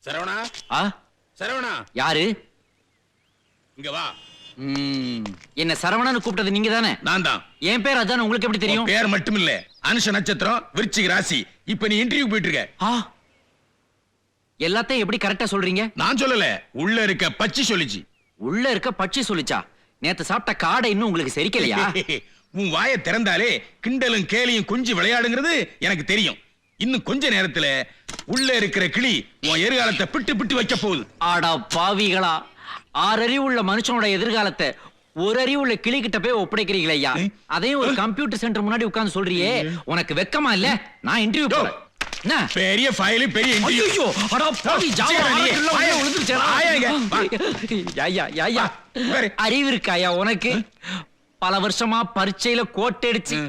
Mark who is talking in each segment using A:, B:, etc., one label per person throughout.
A: சரவணா. சரவணா
B: யாரு?
A: இங்க வா.
B: என்ன சரவணன்னு கூப்பிட்டது நீங்க தானே?
A: நான் தான்.
B: என் பேர் அதான், உங்களுக்கு எப்படி தெரியும்?
A: பேர் மட்டும் இல்ல, அனுஷ நட்சத்திரம், விருச்சிக ராசி. இப்ப நீ இன்டர்வியூ போயிட்டு இருக்க.
B: எல்லாத்தையும் எப்படி கரெக்டா சொல்றீங்க?
A: நான் சொல்லல, உள்ள இருக்க பச்சி சொல்லிச்சு.
B: உள்ள இருக்க பச்சி சொல்லிச்சா? நேத்து சாப்பிட்ட காடை இன்னும் உங்களுக்கு செரிக்கலையா?
A: உன் வாயை திறந்தாலே கிண்டலும் கேலியும் கொஞ்சம் விளையாடுங்கிறது எனக்கு தெரியும். இன்னும் கொஞ்ச நேரத்துல உள்ள இருக்கிற கிளி உன் எதிர்காலத்தை பிட்டு பிட்டு வைக்க போகுது.
B: ஆடா பாவிகளா, 6 அறிவு உள்ள மனுஷனோட எதிர்காலத்தை ஒரு அறிவு உள்ள கிளி கிட்ட போய் ஒப்படைக்கிறீங்களா ஐயா? அதையும் ஒரு கம்ப்யூட்டர் சென்டர் முன்னாடி உட்கார்ந்து சொல்றியே, உனக்கு வெக்கமா இல்ல? நான் இன்டர்வியூ போறேன். என்ன
A: பெரிய ஃபைல், பெரிய இன்டர்வியூ.
B: ஐயோ அடா பாவி, அறிவு இருக்காயா உனக்கு? பல வருஷமா பரீட்சையில கோட்டடிச்சு,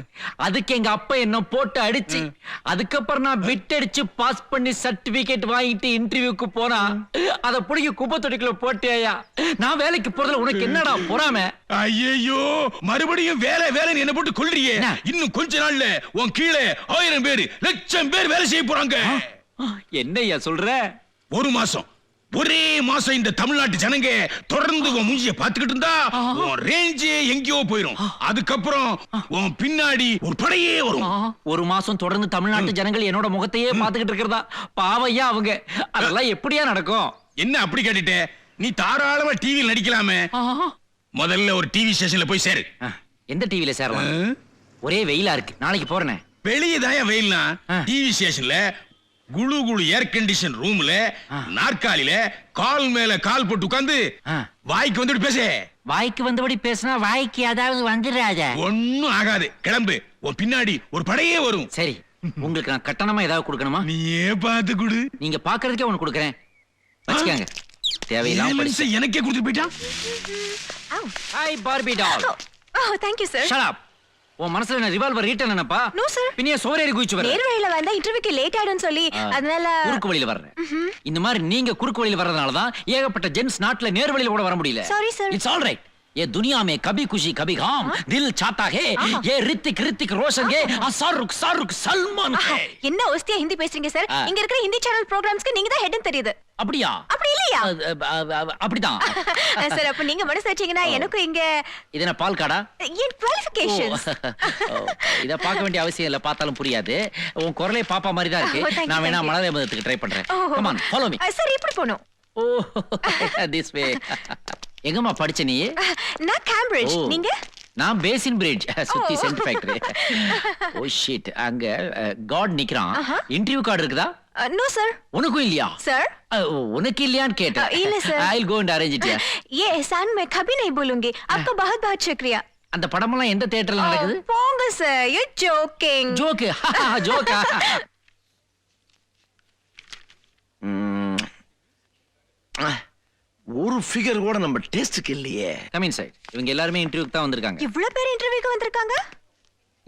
B: அதுக்கு எங்க அப்பா என்ன போட்டு அடிச்சு, அதுக்கப்புறம் நான் பிட் அடிச்சு பாஸ் பண்ணி சர்டிபிகேட் வாங்கிட்டு இன்டர்வியூக்கு போனா அத புடிங்க குப்பை தொட்டிக்குள்ள போட்டியா? நான் வேலைக்கு போறதுல உனக்கு என்னடா பொறாம?
A: ஐயோ, மறுபடியும் வேலை வேலைன்னு என்ன போட்டு கொல்றியே. இன்னும் கொஞ்ச நாள்ல உன் கீழே 1000 பேர், லட்சம் பேர் வேலை செய்ய போறாங்க.
B: என்னய்யா சொல்ற?
A: ஒரு மாசம், ஒரே மாசம் இந்த தமிழ்நாட்டு ஜனங்க தொடர்ந்து உன் மூஞ்சிய பாத்துக்கிட்டு இருந்தா உன் ரேஞ்சே எங்கேயோ போயிரும். அதுக்கப்புறம் உன் பின்னாடி ஒரு படையே வரும்.
B: ஒரு மாசம் தொடர்ந்து தமிழ்நாட்டு ஜனங்கள் என்னோட முகத்தையே பாத்துக்கிட்டு இருக்கிறதா? பாவையா அவங்க. அதெல்லாம் எப்படியா நடக்கும்?
A: என்ன அப்படி கேட்டுட்ட? நீ தாராளமா டிவியில் நடிக்கலாமே. முதல்ல ஒரு டிவி ஸ்டேஷன்ல போய் சேரு.
B: எந்த டிவில சேரலாம்? ஒரே வெயிலா இருக்கு, நாளைக்கு போறேன்.
A: வெளியதாய வெயில்னா டிவி ஸ்டேஷன்ல குளு குளு ஏர் கண்டிஷன் ரூம்ல நாற்காலில கால் மேல கால் போட்டு உட்கார்ந்து வாய்க்கு வந்துட்டு பேச.
B: வாய்க்கு வந்தபடி பேசினா வாய்க்கு ஏதாவது வந்துடாத.
A: ஒண்ணும் ஆகாது, கிளம்பு. உன் பின்னாடி ஒரு படையே வரும்.
B: சரி, உங்களுக்கு நான் கட்டணமா ஏதாவது கொடுக்கணுமா?
A: நீயே பார்த்து கொடு.
B: நீங்க பாக்குறதுக்கே உனக்கு கொடுக்கறேன், வச்சுக்கங்க. தேவையில்லாம
A: எனக்கே கொடுத்து போயிட்டான்.
B: Hi Barbie doll.
C: Oh, thank you sir.
B: Shut up. உன் மனசுல என்ன ரிவால்வர் ரீட்டன் என்னப்பா?
C: No sir.
B: பின்னிய சோரேறி குயிச்சு வர.
C: நேர் வழியில வந்தா இன்டர்வியூக்கு லேட் ஆயிடும்னு சொல்லி அதனால
B: குறுக்கு வழியில வர்றேன். இந்த மாதிரி நீங்க குறுக்கு வழியில வர்றதுனால தான் ஏகப்பட்ட ஜென்ஸ் நாட்டுல நேர் வழியில கூட வர முடியல.
C: Sorry sir.
B: It's all right. ये दुनिया में कभी खुशी कभी गम दिल चाहता है ये ऋतिक रोशन के शाहरुख सलमान है.
C: என்ன ஒஸ்தியா ஹிந்தி பேசுறீங்க சார்? இங்க இருக்கிற ஹிந்தி சேனல் ப்ரோகிராம்ஸ்க்கு நீங்க தான் ஹெட்னு தெரியுது.
B: அப்படியா?
C: அப்படி இல்லையா?
B: அப்படிதான்
C: சார். அப்ப நீங்க மனசு வச்சீங்கன்னா எனக்கு இங்க
B: இது என்ன பால் காடா?
C: என் குவாலிஃபிகேஷன்ஸ்
B: இத பார்க்க வேண்டிய அவசியம் இல்ல, பார்த்தாலும் புரியாது. உன் குரலே பாப்பா மாதிரி தான் இருக்கு. நான் வேணா மலரே மதத்துக்கு ட்ரை பண்றேன். Come on follow me.
C: Sir எப்படி போணும்?
B: Oh this way. எங்கம்மா படிச்ச நீ?
C: நான் கேம்பிரிட்ஜ். நீங்க?
B: நான் பேசின் பிரிட்ஜ் சுத்தி சென்ட் ஃபேக்டரி. ஓ ஷிட், அங்க காட் நிக்கறான். இன்டர்வியூ கார்டு இருக்குதா?
C: No sir.
B: உனக்கும் இல்லையா?
C: சார்
B: உனக்கு இல்லையான்னு கேட்டேன்.
C: இல்ல சார்.
B: I'll go and arrange it.
C: ये एहसान मैं कभी नहीं भूलूंगी. आपका बहुत बहुत शुक्रिया.
B: அந்த படமெல்லாம் எந்த தியேட்டர்ல நடக்குது?
C: போங்க சார், you joking.
B: ஜோக் ஜோக்கா?
D: ஒரு ஃபிகர் கூட நம்ம டேஸ்ட்க்கு இல்லையே.
B: Come inside. இவங்க எல்லாரும் இன்டர்வியூக்கு தான் வந்திருக்காங்க.
C: இவ்வளவு பேர் இன்டர்வியூக்கு வந்திருக்காங்க?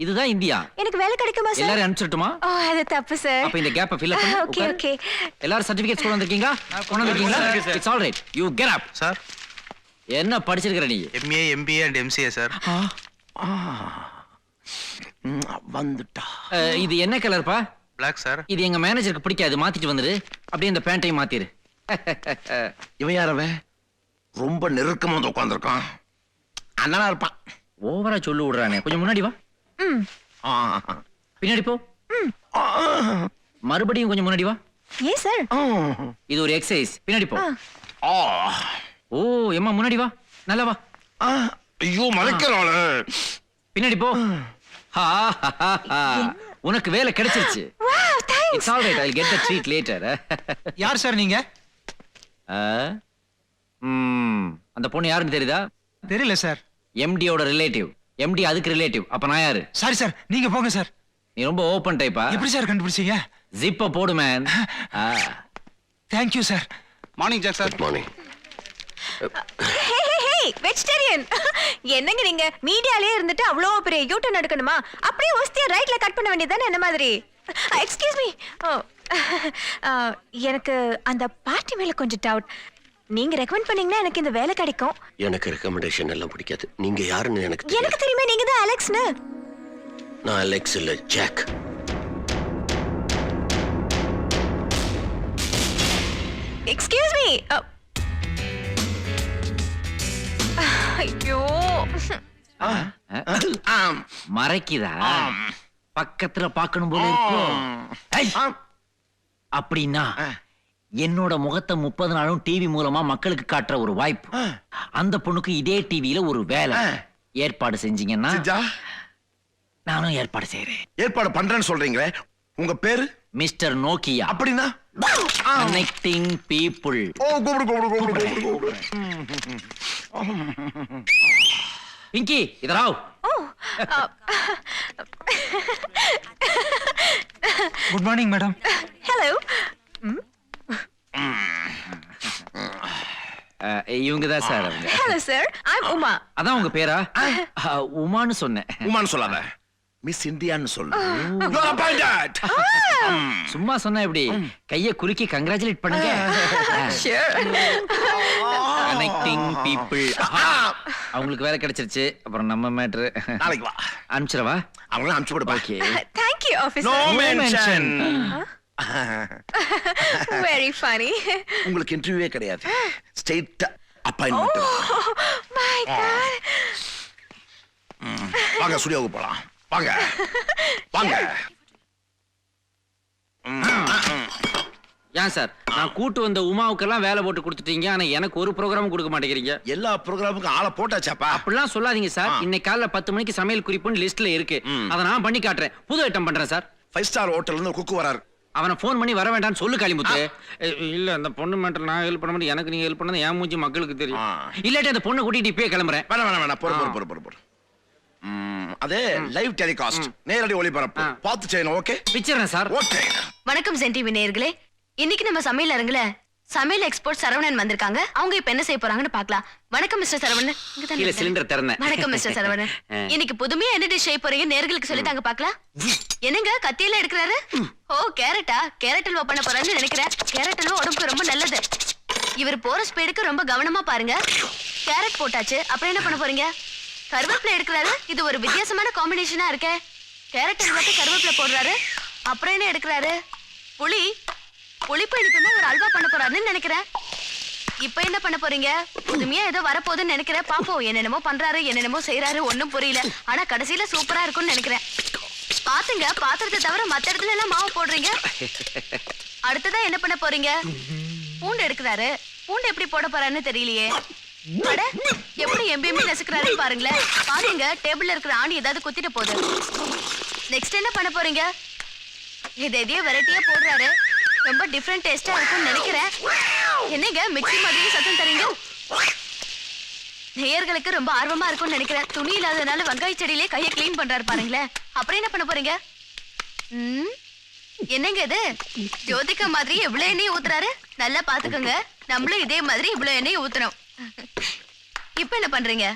B: இதுதான் இந்தியா.
C: எனக்கு வேலை கிடைக்குமா சார்?
B: எல்லாரும் அனுப்பிச்சிட்டுமா?
C: அது தப்பு சார்.
B: அப்ப இந்த கேப்பை ஃபில் பண்ணு.
C: Okay okay.
B: எல்லாரும் சர்டிபிகேட்ஸ் கொண்டு வந்திருக்கீங்களா? கொண்டு வந்திருக்கீங்களா? It's all right. You get up.
E: Sir,
B: என்ன படிச்சிருக்கற நீ?
E: MA, MBA and MCA sir.
D: வந்துட்டா.
B: இது என்ன கலர்ப்பா?
E: Black sir.
B: இது எங்க மேனேஜருக்கு பிடிக்காது, மாத்திட்டு வந்துரு. அப்படியே இந்த பேண்டையும் மாத்திரு.
D: இவன் யாரவன்? ரொம்ப நெருக்கமா வந்து உட்கார்ந்திருக்கான். அண்ணனா இருப்பான்.
B: ஓவரா சொல்லு விடுறானே. கொஞ்சம் முன்னாடி வா. பின்னாடி போ. மறுபடியும் கொஞ்சம் முன்னாடி வா.
C: ஏ சார்,
B: இது ஒரு எக்ஸசைஸ். பின்னாடி போ. ஓ எம்மா முன்னாடி வா. நல்லா வா.
D: ஐயோ மலைக்கறாள.
B: பின்னாடி போ. உனக்கு வேலை கிடைச்சிருச்சு.
C: Wow thanks.
B: It's all right. I'll get the treat later.
F: யார் சார் நீங்க?
B: அந்த பொண்ணு யாருன்னு தெரியுதா?
F: தெரியல சார்.
B: MD யோட ரிலேட்டிவ். MD அதுக்கு ரிலேட்டிவ். அப்ப நான் யாரு?
F: சாரி சார், நீங்க போங்க சார்.
B: நீ ரொம்ப ஓபன் டைப்பா?
F: எப்படி சார் கண்டுபிடிச்சீங்க?
B: ஜிப்ப போடு man.
F: Thank you sir.
E: Morning Jack sir.
D: Good morning.
C: Hey hey hey, vegetarian. என்னங்க நீங்க மீடியாலே இருந்துட்டு அவ்வளோ பெரிய யூட்டர்ன் எடுக்கணுமா? அப்படியே ஒஸ்தியா ரைட்ல கட் பண்ண வேண்டியதானே என்ன மாதிரி? Excuse me. எனக்கு அந்த பார்ட்டி மேல கொஞ்சம் டவுட். நீங்க ரெக்கமெண்ட் பண்ணீங்கன்னா எனக்கு இந்த வேலை கிடைக்கும்.
D: எனக்கு ரெக்கமெண்டேஷன் எல்லாம் பிடிக்காது. நீங்க யாருன்னு எனக்கு
C: தெரியுமே, நீங்க தான் அலெக்ஸ்னு.
D: நான் அலெக்ஸ் இல்ல, ஜாக்.
C: Excuse me. ஐயோ.
B: மறைக்குதா? பக்கத்துல பார்க்கணும் போல இருக்கும். ஏய், அப்படின்னா என்னோட முகத்தை 30 நாளும் டிவி மூலமா மக்களுக்கு காட்டுற ஒரு வாய்ப்பு. அந்த பொண்ணுக்கு இதே டிவியில ஒரு வேலை ஏற்பாடு செஞ்சீங்கன்னா
G: செஞ்சா
B: நானும் ஏற்பாடு செய்யறேன்.
G: ஏற்பாடு பண்றேன்னு சொல்றீங்களே, உங்க பேரு?
B: மிஸ்டர் நோக்கியா,
G: அப்படின்னா
B: கனெக்டிங் பீப்புள்.
G: ஓ, கூப்பிடு.
B: பிங்கி, இதராவ்.
F: Good morning madam.
C: ஹலோ.
B: இவங்க தான் சார். அவங்க.
C: Hello sir, I am Uma.
B: அதான் உங்க பேரா? உமான்னு சொன்னேன்.
G: உமான்னு சொல்லாத, மிஸ் இந்தியான்னு சொல்லு. You are appointed.
B: சும்மா சொன்னா எப்படி? கைய குலுக்கி கங்க்ராச்சுலேட் பண்ணுங்க. Connecting people. அவங்களுக்கு வேலை கிடைச்சிருச்சு. அப்புறம் நம்ம மேட்ரு
G: நாளைக்கு வா.
B: அனுப்பிச்சிடவா?
G: அவங்கள அனுப்பிச்சு விடுப்பா.
B: Okay.
C: Thank you,
G: No
C: officer.
G: mention.
C: Very funny.
G: உங்களுக்கு இன்டர்வியூவே கிடையாது, ஸ்ட்ரெயிட்டா அப்பாயின்மெண்ட்.
C: Oh my God.
G: வாங்க ஸ்டுடியோவுக்கு போலாம். வாங்க வாங்க.
B: ஏன் சார், நான் கூட்டு வந்த உமாவுக்கெல்லாம் வேலை போட்டு கொடுத்துட்டீங்க, ஆனா எனக்கு ஒரு ப்ரோக்ராம் கொடுக்க மாட்டேங்கிறீங்க.
G: எல்லா ப்ரோக்ராமுக்கும் ஆளை போட்டாச்சாப்பா?
B: அப்படிலாம் சொல்லாதீங்க சார். இன்னைக்கு காலைல 10 மணிக்கு சமையல் குறிப்புன்னு லிஸ்ட்ல இருக்கு. அதை நான் பண்ணி காட்டுறேன். புது ஐட்டம் பண்றேன் சார்.
G: 5 ஸ்டார் ஹோட்டல்ல இருந்து குக்கு வராரு.
B: அவனை ஃபோன் பண்ணி வர வேண்டாம்னு சொல்லு காளிமுத்து. இல்ல, அந்த பொண்ணு மேட்டர் நான் ஹெல்ப் பண்ண மாட்டேன். எனக்கு நீங்க ஹெல்ப் பண்ணது என் மூஞ்சி மக்களுக்கு தெரியும். இல்லாட்டி அந்த பொண்ணை கூட்டிட்டு இப்பயே கிளம்புறேன்.
G: வேணாம் பொறு. அதே லைவ் டெலிகாஸ்ட், நேரடி ஒளிபரப்பு பார்த்து செய்யணும். ஓகே,
B: பிச்சறேன் சார்.
G: ஓகே.
C: வணக்கம் சென் டிவி நேயர்களே. இன்னைக்கு நம்ம சமையல் அரங்குல சமையல் எக்ஸ்போர்ட் சரவணன் வந்திருக்காங்க. அவங்க இப்ப என்ன செய்ய போறாங்கன்னு பார்க்கலாம். வணக்கம் மிஸ்டர் சரவணன்.
B: கீழ சிலிண்டர் திறந்தேன்.
C: வணக்கம் மிஸ்டர் சரவணன். இன்னைக்கு புதுமையா என்ன டிஷ் செய்ய போறீங்க நேயர்களுக்கு சொல்லி தாங்க பார்க்கலாம். என்னங்க கத்தியில எடுக்கறாரு? ஓ, கேரட்டா? கேரட் அல்வா பண்ண போறாருன்னு நினைக்கிறேன். கேரட் அல்வா உடம்புக்கு ரொம்ப நல்லது. இவர் போற ஸ்பீடுக்கு ரொம்ப கவனமா பாருங்க. கேரட் போட்டாச்சு, அப்புறம் என்ன பண்ண போறீங்க? கருவேப்பிலை எடுக்கிறாரு. இது ஒரு வித்தியாசமான காம்பினேஷனா இருக்கே. கேரட் அல்வாக்கு கருவேப்பிலை போடுறாரு, அப்புறம் என்ன எடுக்கிறாரு? புளிப்பு இனிப்புமா ஒரு அல்வா பண்ண போறாருன்னு நினைக்கிறேன். இப்ப என்ன பண்ண போறீங்க? புதுமையா ஏதோ வரப்போகுதுன்னு நினைக்கிறேன். பாப்போம், என்னென்னமோ பண்றாரு, என்னென்னமோ செய்யறாரு, ஒன்னும் புரியல. ஆனா கடைசியில சூப்பரா இருக்கும்னு நினைக்கிறேன். பாத்துங்க, பாத்திரத்தை தவிர மத்த இடத்துல எல்லாம் மாவு போடுறீங்க. அடுத்ததா என்ன பண்ண போறீங்க? பூண்டு எடுக்கிறாரு. பூண்டு எப்படி போட போறாருன்னு தெரியலையே. அட, எப்படி எம்பிஎம்பி நசுக்கிறாருன்னு பாருங்களேன். பாருங்க, டேபிள்ல இருக்கிற ஆணி ஏதாவது குத்திட்டு போகுது. நெக்ஸ்ட் என்ன பண்ண போறீங்க? இது எதையோ வெரைட்டியா போடுறாரு. ரொம்ப டிஃபரெண்ட் டேஸ்டா இருக்கும்னு நினைக்கிறேன். என்னங்க மிக்ஸி மாதிரி சத்தம் தரீங்க? நேயர்களுக்கு ரொம்ப ஆர்வமா இருக்கும்னு நினைக்கிறேன். துணி இல்லாதனால வெங்காய செடியிலே கையை கிளீன் பண்றாரு பாருங்களேன். அப்புறம் என்ன பண்ண போறீங்க? என்னங்க இது? ஜோதிகா மாதிரி எவ்வளவு எண்ணெய் ஊத்துறாரு. நல்லா பாத்துக்கோங்க, நம்மளும் இதே மாதிரி இவ்வளவு எண்ணெய் ஊத்துறோம். இப்ப என்ன பண்றீங்க?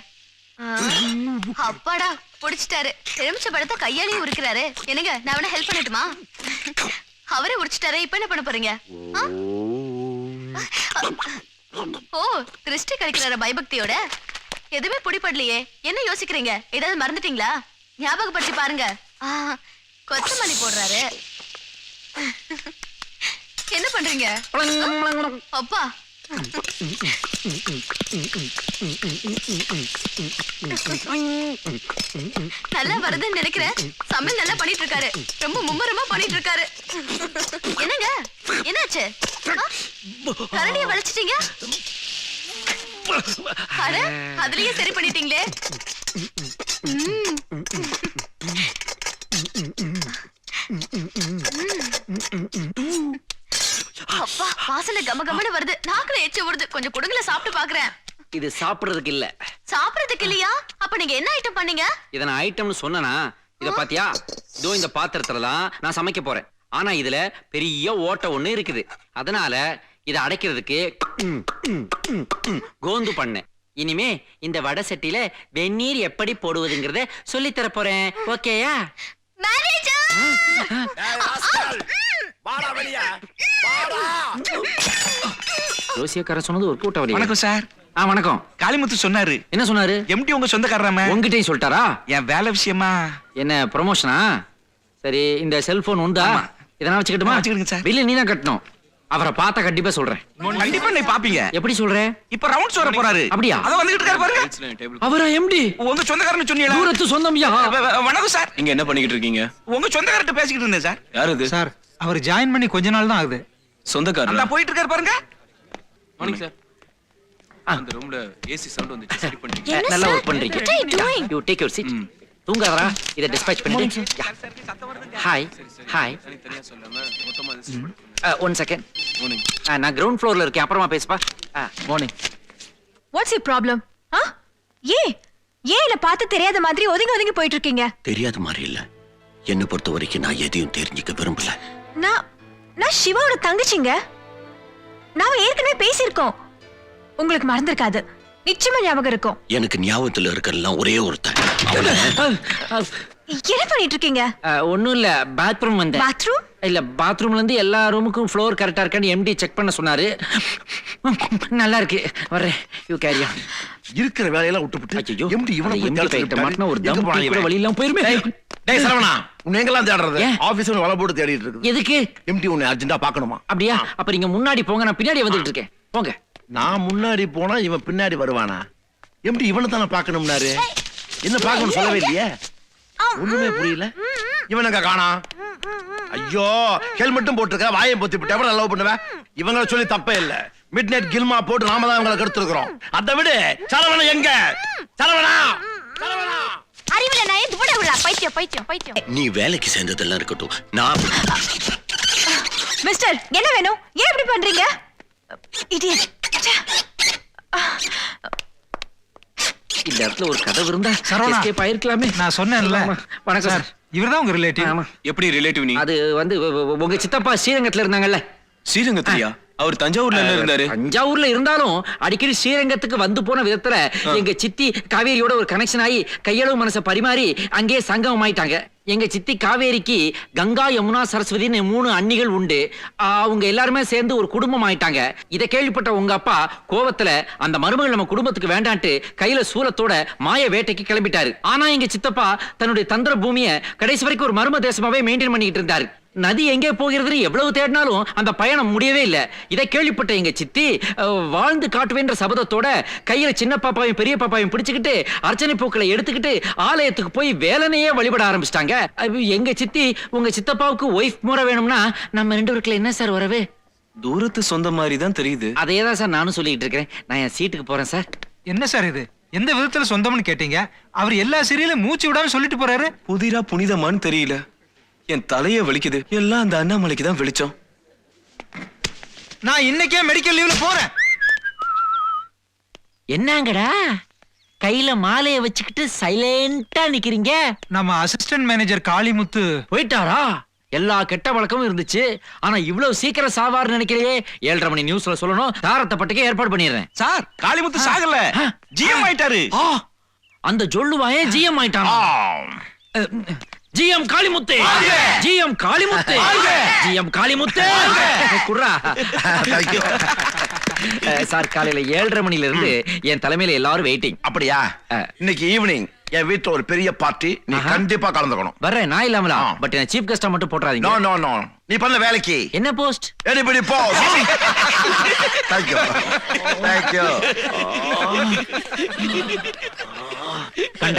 C: அப்பாடா, புடிச்சிட்டாரு. எலுமிச்சை பழத்தை கையாலேயே உரிக்கிறாரு. என்னங்க, நான் வேணா ஹெல்ப் பண்ணட்டுமா? அவரே உரிச்சிட்டாரு. இப்ப என்ன பண்ண போறீங்க? ஓ, திருஷ்டி கழிக்கிறார பயபக்தியோட. எதுவுமே பிடிபடலையே. என்ன யோசிக்கிறீங்க? ஏதாவது மறந்துட்டீங்களா? ஞாபகப்படுத்தி பாருங்க. கொத்தமல்லி போடுறாரு. என்ன பண்றீங்க? அப்பா, நல்லா வருதுன்னு நினைக்கிறேன். சமையல் நல்லா பண்ணிட்டு இருக்காரு. ரொம்ப மும்மரமா பண்ணிட்டு இருக்காரு. என்னங்க, என்னாச்சு? கரடிய வளைச்சிட்டீங்க. அட, அதுலயே சரி பண்ணிட்டீங்களே. அப்பா, வாசனை கமகமன்னு வருது. நாக்குல எச்ச வருது. கொஞ்சம் குடுங்கல சாப்பிட்டு பாக்குறேன்.
B: இது சாப்பிடுறதுக்கு இல்ல.
C: சாப்பிடுறதுக்கு இல்லையா? அப்ப நீங்க என்ன ஐட்டம் பண்ணீங்க?
B: இத நான் ஐட்டம்னு சொன்னனா? இத பாத்தியா? இதோ இந்த பாத்திரத்துல தான் நான் சமைக்க போறேன். ஆனா இதுல பெரிய ஓட்டை ஒண்ணு இருக்குது. அதனால இத அடைக்கிறதுக்கு கோந்து பண்ணேன். இனிமே இந்த வடை சட்டியில வெந்நீர் எப்படி போடுவதுங்கறத சொல்லி தர போறேன். ஓகேயா? ஜோசியக்கார சொன்னது ஒரு கூட்ட வழி.
F: வணக்கம் சார்.
B: வணக்கம்.
F: காளிமுத்து சொன்னாரு.
B: என்ன சொன்னாரு?
F: எம்டி உங்க சொந்தக்காரராம.
B: உங்ககிட்டயும் சொல்லிட்டாரா?
F: என் வேலை விஷயமா.
B: என்ன ப்ரமோஷனா? சரி, இந்த செல்போன் உண்டா? இதெல்லாம் வச்சுக்கிட்டுமா?
F: வச்சுக்கிடுங்க சார்.
B: பில்லு நீ தான் கட்டணும். அவரை பார்த்தா கண்டிப்பா சொல்றேன்.
F: கண்டிப்பா நீ பாப்பீங்க.
B: எப்படி சொல்ற?
F: இப்ப ரவுண்ட்ஸ் வர போறாரு.
B: அப்படியா?
F: அத வந்துகிட்டு இருக்காரு பாருங்க.
B: அவரா எம்டி?
F: உங்க சொந்தக்காரன்னு சொன்னீங்களா?
B: தூரத்து சொந்தம்யா.
F: வணக்கம் சார்.
H: நீங்க என்ன பண்ணிக்கிட்டு இருக்கீங்க?
F: உங்க சொந்தக்காரர்ட்ட பேசிக்கிட்டு இருந்தேன் சார்.
H: யார் இது?
I: சார் அவர் ஜாயின் பண்ணி கொஞ்ச நாள் தான் ஆகுது.
H: சொந்தக்காரர்.
F: அந்த போயிட்டு இருக்காரு பாருங்க.
H: Morning sir. அந்த ரூம்ல ஏசி சவுண்ட் வந்துச்சு. சரி பண்ணிட்டீங்க.
C: என்ன
B: நல்லா
C: sir?
B: ஒர்க் பண்றீங்க.
C: What are you doing?
B: You take your seat. தூங்காதடா. இத டிஸ்பேட்ச் பண்ணிடு. ஹாய். ஹாய்.
H: தனியா சொல்லாம மொத்தமா லிஸ்ட் போடு.
B: 1 செகண்ட்.
H: மார்னிங்.
B: நான் கிரவுண்ட் ஃப்ளோர்ல இருக்கேன். அப்புறமா பேசுப்பா. மார்னிங்.
J: What's you problem? ஏன் என்ன பார்த்து தெரியாத மாதிரி ஒதுங்கி போயிட்டு இருக்கீங்க?
D: தெரியாத மாதிரி இல்ல. என்னை பொறுத்த வரைக்கும் நான் எதையும் தெரிஞ்சுக்க விரும்பல.
J: நான் சிவாவோட தங்கச்சிங்க. நாம ஏற்கனவே பேசியிருக்கோம். உங்களுக்கு மறந்திருக்காது. நிச்சயமா ஞாபகம் இருக்கும்.
D: எனக்கு ஞாபகத்துல இருக்கலாம் ஒரே ஒருத்தன்.
J: என்ன பண்ணிட்டு இருக்கீங்க?
B: ஒண்ணும் இல்ல, பாத்ரூம் வந்தேன்.
J: பாத்ரூம்?
B: இல்ல, பாத்ரூம்ல இருந்து எல்லா ரூமுக்கும் ஃப்ளோர் கரெக்டா இருக்கான்னு எம்டி செக் பண்ண சொன்னாரு. நல்லா இருக்கு, வர்றேன். You carry on.
G: இருக்கிற வேலையெல்லாம் விட்டுப்புட்டு
B: ஐயோ,
G: எம்டி இவனை போய்
B: எம்டி
G: தேடிட்டு
B: பைட்ட மாட்டினா ஒரு
G: எங்க
B: தம்
G: போனான்
B: கூட
G: இவன்?
B: வழி இல்லாம போயிருமே.
G: டேய் சரவணா, உன்னை எங்கெல்லாம் தேடுறது?
B: ஏன்?
G: ஆபீஸ்ல வலை போட்டு தேடிட்டு இருக்குது.
B: எதுக்கு?
G: எம்டி உன்னை அர்ஜென்ட்டா பார்க்கணுமா?
B: அப்படியா? அப்ப நீங்க முன்னாடி போங்க, நான் பின்னாடி வந்துட்டு இருக்கேன். போங்க.
G: நான் முன்னாடி போனா இவன் பின்னாடி வருவானா? எம்டி இவனை தானே பார்க்கணும்னாரு. என்ன பார்க்கணும் சொல்லவே இல்லையே. ஒண்ணுமே புரியல. இவனுங்க காணா. ஐயோ, ஹெல்மெட்டும் போட்டுருக்க, வாயை பொத்தி விட்டு எவ்வளவு லவ் பண்ணுவ? இவங்கள சொல்லி தப்பே இல்ல. மிட் நைட் கில்மா போட்டு நாம தான் இவங்களை கெடுத்துருக்கிறோம். அதை விடு. சரவணா எங்க? சரவணா, சரவணா.
C: அறிவுல நான் ஏன் துவட விழா? பைத்தியம்.
D: நீ வேலைக்கு சேர்ந்ததெல்லாம் இருக்கட்டும். நான்
J: மிஸ்டர், என்ன வேணும்? ஏன் இப்படி பண்றீங்க? இடியட்.
B: இந்த இடத்துல ஒரு கதவு இருந்தா
I: சரவணா,
B: எஸ்கேப் ஆயிருக்கலாமே.
I: நான் சொன்னேன்ல.
B: வணக்கம் சார்.
I: இவர்தான் உங்க ரிலேட்டிவ்.
B: ஆமா.
H: எப்படி ரிலேட்டிவ் நீ?
B: அது வந்து உங்க சித்தப்பா ஸ்ரீரங்கத்துல இருந்தாங்கல்ல.
H: ஸ்ரீரங்கத்திலயா? அவர் தஞ்சாவூர்ல என்ன இருந்தாரு?
B: தஞ்சாவூர்ல இருந்தாலும் அடிக்கடி ஸ்ரீரங்கத்துக்கு வந்து போன விதத்துல எங்க சித்தி காவேரியோட ஒரு கனெக்ஷன் ஆகி கையளவு மனசை பரிமாறி அங்கேயே சங்கமம் ஆயிட்டாங்க. எங்க சித்தி காவேரிக்கு கங்கா, யமுனா, சரஸ்வதினு 3 அண்ணிகள் உண்டு. அவங்க எல்லாருமே சேர்ந்து ஒரு குடும்பம் ஆயிட்டாங்க. இதை கேள்விப்பட்ட உங்க அப்பா கோவத்துல அந்த மருமகள் நம்ம குடும்பத்துக்கு வேண்டான்ட்டு கையில சூலத்தோட மாய வேட்டைக்கு கிளம்பிட்டாரு. ஆனா எங்க சித்தப்பா தன்னுடைய தந்திர பூமியை கடைசி வரைக்கும் ஒரு மர்ம தேசமாவே மெயின்டைன் பண்ணிட்டு இருந்தாரு. நதி எங்கே போகிறதுன்னு எவ்வளவு தேடினாலும் அந்த பயணம் முடியவே இல்லை. இதை கேள்விப்பட்ட எங்க சித்தி வாழ்ந்து காட்டுவேன்ற சபதத்தோட கையில சின்ன பாப்பாவையும் பெரிய பாப்பாவையும் பிடிச்சுக்கிட்டு அர்ச்சனை பூக்களை எடுத்துக்கிட்டு ஆலயத்துக்கு போய் வேலனையே வழிபட ஆரம்பிச்சிட்டாங்க. எங்க சித்தி உங்க சித்தப்பாவுக்கு ஒய்ஃப் முறை வேணும்னா நம்ம 2 பேருக்குள்ள என்ன சார் வரவே?
H: தூரத்து சொந்த மாதிரி தான் தெரியுது.
B: அதே தான் சார் நானும் சொல்லிட்டு இருக்கிறேன். நான் என் சீட்டுக்கு போறேன் சார்.
I: என்ன சார் இது? எந்த விதத்துல சொந்தம்னு கேட்டீங்க? அவர் எல்லா சீரியலும் மூச்சு விடாம சொல்லிட்டு போறாரு.
H: புதிரா புனிதமான்னு தெரியல. என் தலைய வலிக்குது. எல்லாம் அந்த அண்ணாமலைக்கு தான் வெளிச்சம்.
I: நான் இன்னைக்கே மெடிக்கல் லீவ்ல போறேன்.
B: என்னங்கடா கையில மாலைய வச்சுக்கிட்டு சைலண்டா நிக்கிறீங்க?
I: நம்ம அசிஸ்டன்ட் மேனேஜர் காளிமுத்து
B: போயிட்டாரா? எல்லா கெட்ட வழக்கமும் இருந்துச்சு, ஆனா இவ்வளவு சீக்கிரம் சாவார் நினைக்கிறே. 7:30 மணி நியூஸ்ல சொல்லணும். தாரத்தை பட்டுக்கே ஏற்பாடு பண்ணிடுறேன்.
F: சார், காளிமுத்து சாகல. ஜிஎம் ஆயிட்டாரு.
B: அந்த ஜொல்லுவாயே ஜிஎம் ஆயிட்டானா? GM Kalimuthu, GM Kalimuthu, GM Kalimuthu. குர்ரா சார், காலையில 7:30 மணில இருந்து என் தலைமையில எல்லாரும் வெயிட்டிங்.
G: அப்படியா? இன்னைக்கு ஈவினிங் என் வீட்டுல ஒரு பெரிய பார்ட்டி. நீ கண்டிப்பா கலந்துக்கணும்.
B: வர்றேன், நான் இல்லாமலா? பட் என்ன சீஃப் கெஸ்டா மட்டும் போட்டுறாதீங்க.
G: நோ நோ நோ, நீ பண்ண வேலைக்கு
B: என்ன post?
G: Anybody boss. Thank you. Thank you.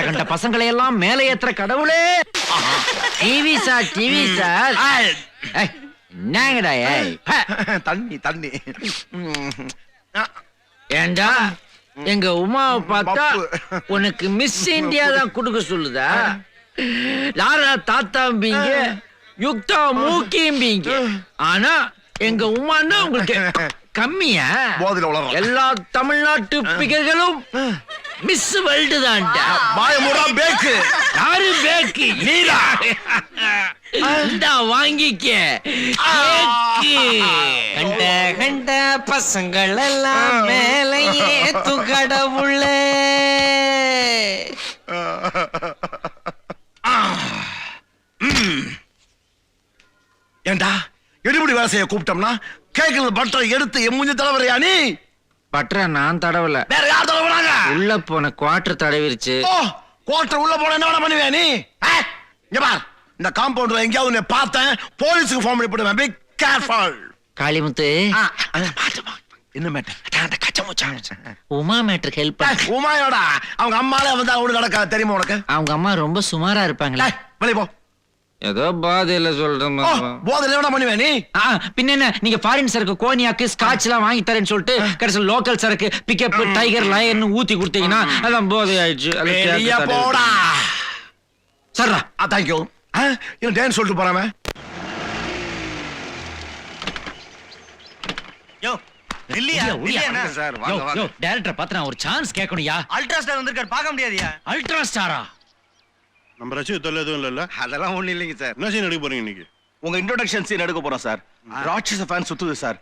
B: கண்ட பசங்களை எல்லாம் மேலே ஏத்துற கடவுளே. TV sir, TV sir. என்னங்கடா
G: தண்ணி தண்ணி.
B: ஏண்டா எங்க உமாவை பார்த்தா உனக்கு மிஸ் இந்தியா தான் கொடுக்க சொல்லுதா? லாரா தாத்தாம்பீங்க, யுக்தா மூக்கிம்பீங்க. ஆனா எங்க உமான்னா உங்களுக்கு கம்மியா?
G: போதில வளரும்
B: எல்லா தமிழ்நாட்டு பிகர்களும் மிஸ் வேர்ல்டு தான்டா.
G: மாயமுறா பேக்கு.
B: யாரு பேக்கு?
G: நீரா.
B: இந்தா வாங்கிக்க. கண்ட பசங்கள் எல்லாம் மேலையே துகடவுள்ளே.
G: ஏண்டா எடுபடி வேலை செய்ய கூப்பிட்டோம்னா கேக்குறது பட்டரை எடுத்து எம்முஞ்ச தலைவரையா நீ?
B: பட்ற நான் தடவல,
G: வேற யார் தடவுறாங்க?
B: உள்ள போன குவார்டர் தடவிருச்சு.
G: ஓ, கோட்டர் உள்ள போன என்ன பண்ணுவே நீ? இங்க பார், இந்த காம்பவுண்ட்ல எங்கேயாவது உன்னை பார்த்தேன் போலீஸுக்கு ஃபோன் பண்ணி போடுவேன். B careful.
B: காளிமுத்து
G: என்ன மேட்டர்?
B: உமா மேட்ருக்கு ஹெல்ப்
G: உமாயோடா அவங்க அம்மால வந்து அவனு நடக்காது தெரியுமா உனக்கு?
B: அவங்க அம்மா ரொம்ப சுமாரா இருப்பாங்களே.
G: வெளிய போ.
B: ஏதோ பாதையில சொல்றேன்.
G: போதில் என்ன பண்ணுவேன் நீ?
B: பின்ன என்ன, நீங்க ஃபாரின் சரக்கு கோனியாக்கு ஸ்காட்ச் எல்லாம் வாங்கி தரேன்னு சொல்லிட்டு கடைசியில் லோக்கல் சரக்கு பிக்கப் டைகர் லயன் ஊத்தி கொடுத்தீங்கன்னா அதான் போதை ஆயிடுச்சு.
G: வெளிய போடா.
B: சர்ரா.
G: தேங்க்யூ. என்ன டான்ஸ் சொல்லிட்டு போறாம?
F: யோ இல்லையா இல்லையா
E: சார் வாங்க வாங்க.
B: டைரக்டர் பார்த்து நான் ஒரு சான்ஸ் கேட்கணும்யா.
F: அல்ட்ரா ஸ்டார் வந்திருக்காரு பார்க்க முடியாதுயா.
B: அல்ட்ரா ஸ்டாரா?
A: நம்ம ரசிக தொல்லை எதுவும் இல்ல.
E: அதெல்லாம் ஒண்ணு இல்லைங்க சார்.
A: என்ன சீன் எடுக்க போறீங்க இன்னைக்கு?
G: உங்க இன்ட்ரோடக்ஷன் சீன் எடுக்க போறோம் சார். ராட்சச ஃபேன் சுத்துது சார்.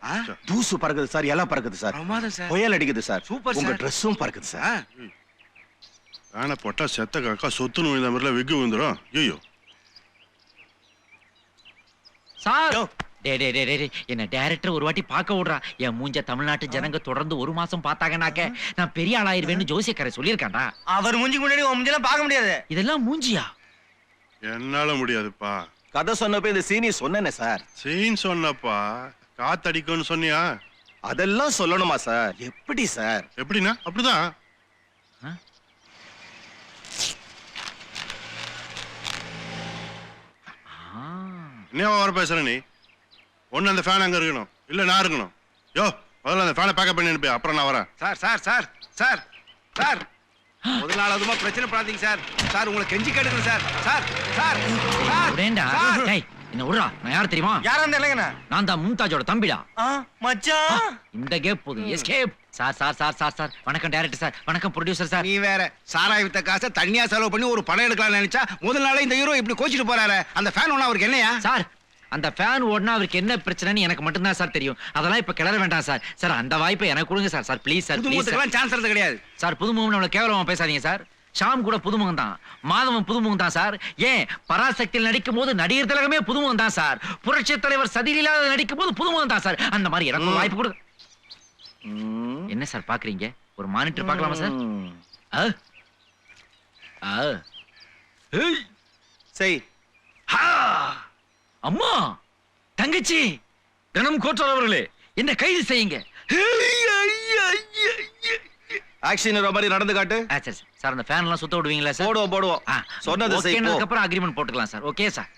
G: தூசு பறக்குது சார், எல்லாம் பறக்குது சார்.
E: பிரமாதம் சார்.
G: புயல் அடிக்குது சார்.
E: சூப்பர்
G: உங்க
E: சார்.
G: ட்ரெஸ்ஸும் பறக்குது சார்.
A: ஆனா பொட்டா செத்த காக்கா சொத்துன்னு விழுந்த மாதிரிலாம் வெகு விழுந்துரும். ஐயோ
B: சார் என்ன டைரக்டர் ஒரு வாட்டி பார்க்க விடுறா. என் மூஞ்ச தமிழ்நாட்டு ஜனங்க தொடர்ந்து ஒரு மாசம் பார்த்தாங்கனாக்க நான் பெரிய ஆளாயிருவேன்னு ஜோசியக்காரை சொல்லியிருக்காண்டா.
F: அவர் மூஞ்சி முன்னாடி உன் மூஞ்சிலாம் பார்க்க முடியாது.
B: இதெல்லாம் மூஞ்சியா?
A: என்னால முடியாதுப்பா.
G: கதை சொன்னப்ப இந்த சீனி சொன்னேனே சார்.
A: சீன் சொன்னப்பா, காத்தடிக்கும்னு சொன்னியா?
G: அதெல்லாம் சொல்லணுமா சார்? எப்படி சார்?
A: எப்படின்னா அப்படிதான். என்ன வர பேசுற நீ? ஒண்ணு அந்த ஃபேன் அங்க இருக்கணும், இல்ல நான் இருக்கணும். யோ முதல்ல அந்த ஃபேனை பேக்கப் பண்ணி அனுப்பி, அப்புறம் நான் வரேன்.
E: Sir sir sir sir sir முதல் நாள் அதுமா பிரச்சனை படாதீங்க சார். சார் உங்களை கெஞ்சி கேட்டுக்கிறேன் சார். சார் சார் சார்
B: வேண்டா. டேய் என்ன விடுறா. நான் யார் தெரியுமா?
E: யாரா இருந்தா இல்லைங்கண்ணா.
B: நான் தான் மும்தாஜோட தம்பிடா.
F: மச்சான்
B: இந்த கேப் போதும். Escape. Sir sir sir sir sir வணக்கம் டைரக்டர் சார். வணக்கம் ப்ரொடியூசர் சார்.
E: நீ வேற சாராய வித்த காசை தண்ணியா செலவு பண்ணி ஒரு படம் எடுக்கலாம்னு நினைச்சா முதல் நாளே இந்த ஹீரோ இப்படி கோச்சிட்டு போறாரு. அந்த ஃபேன் ஒண்ணு அவருக்கு என்னையா?
B: சார் அந்த ஃபேன் ஓடுனா அவருக்கு என்ன பிரச்சனைன்னு எனக்கு மட்டும்தான் சார் தெரியும். அதெல்லாம் இப்ப கிளற வேண்டாம் சார். சார் அந்த வாய்ப்பை எனக்கு கொடுங்க சார். Sir please sir.
E: புதுமுகத்துக்கெல்லாம் சான்ஸ் எடுத்து கிடையாது
B: சார். புதுமுகம் நம்மள கேவலமா பேசாதீங்க சார். ஷாம் கூட புதுமுகம் தான், மாதவன் புதுமுகம் தான் சார். ஏன் பராசக்தியில் நடிக்கும் போது நடிகர் திலகமே புதுமுகம் தான் சார். புரட்சி தலைவர் சதியில்லாத நடிக்கும் போது புதுமுகம் தான் சார். அந்த மாதிரி எனக்கு ஒரு வாய்ப்பு கொடுங்க. என்ன சார் பாக்குறீங்க? ஒரு மானிட்டர் பார்க்கலாமா சார்?
G: செய்.
B: அம்மா தங்கச்சி கணம் கோட்டார் அவர்களே, என்ன கைது செய்யுங்க.
G: ஆக்ஷன் மாதிரி நடந்து காட்டு.
B: சரி சார். அந்த ஃபேன் எல்லாம் சுத்த விடுவீங்களா சார்?
G: போடுவோம் போடுவோம். சொன்னது செய்.
B: ஓகேனதுக்கு அப்புறம் அக்ரிமெண்ட் போட்டுக்கலாம் சார். Okay sir.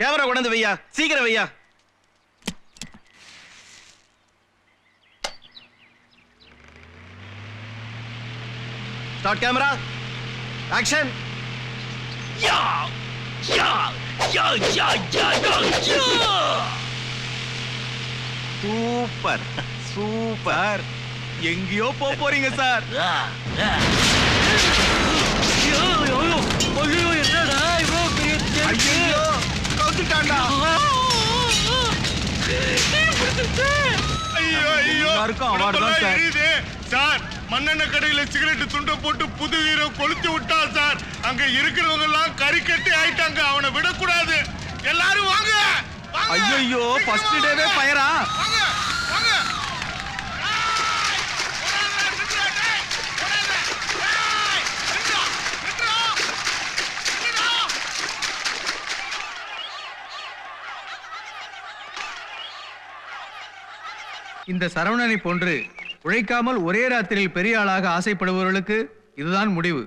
G: கேமரா கொண்டு வையா, சீக்கிரம் வையா. Start camera. ஆக்ஷன்.
B: யா யா யா யா யா யா.
G: Super super. எங்கேயோ போறீங்க சார்.
B: என்னடா இவ்வளவு பெரிய
G: ஐயோ கவுத்துட்டான்டா.
A: ஐயோ ஐயோ
G: எல்லாருக்கும் அவார்டு தான் சார்.
A: சார் மண்ணெண்ண கடையில சிகரெட் துண்டை போட்டு புது வீரம் கொளுத்தி விட்டா சார். அங்க இருக்கிறவங்க எல்லாம் கறிக்கட்டி ஆயிட்டாங்க. அவனை விடக்கூடாது. எல்லாரும் வாங்க.
G: ஐயோ ஃபர்ஸ்ட் டேவே ஃபயரா?
A: வாங்க வாங்க.
E: இந்த சரவணனை போன்று உழைக்காமல் ஒரே ராத்திரியில் பெரிய ஆளாக ஆசைப்படுபவர்களுக்கு இதுதான் முடிவு.